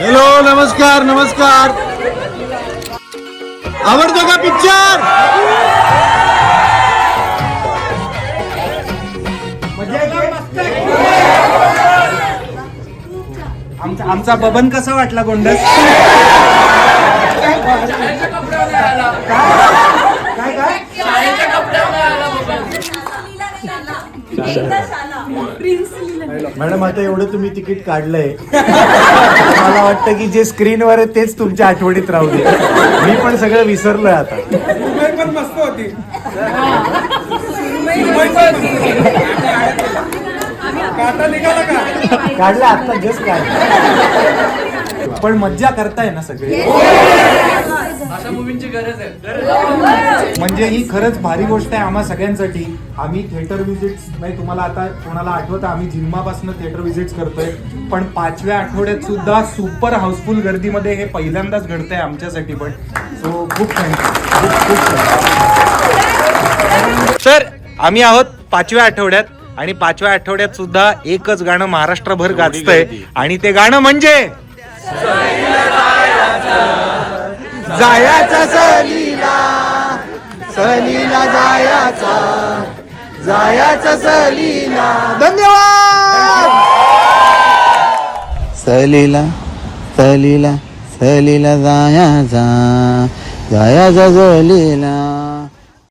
Hello, नमस्कार नमस्कार. आवडतो का पिक्चर? आमचा बबन कसा वाटला गोंडस? मॅडम, आता एवढं तुम्ही तिकीट काढलंय, मला वाटतं की जे स्क्रीनवर आहे तेच तुमच्या आठवणीत राहू दे. मी पण सगळं विसरलोय आता. पण मस्त होती. काढलं आता जस्ट काढलं. पण मज्जा करताय ना सगळे? अशा मुवींची गरज आहे. म्हणजे ही खरंच भारी गोष्ट आहे आम्हा सगळ्यांसाठी. आम्ही थिएटर विजिट्स नाही, तुम्हाला आता कोणाला आठवतं, आम्ही जिम्मापासून थिएटर विजिट्स करतोय, पण 5व्या आठवड्यात सुद्धा सुपर हाऊसफुल गर्दीमध्ये हे पहिल्यांदाच घडतंय आमच्यासाठी पण. सो खूप थँक्यू, खूप सर. आम्ही आहोत 5व्या आठवड्यात आणि 5व्या आठवड्यात सुद्धा एकच गाणं महाराष्ट्रभर गाजतंय आणि ते गाणं म्हणजे जायाचा सहलीला, सहलीला जायाचा, जायाचा सहलीला. धन्यवाद. सहलीला सहलीला सहलीला जायाचा, जायाचा सहलीला.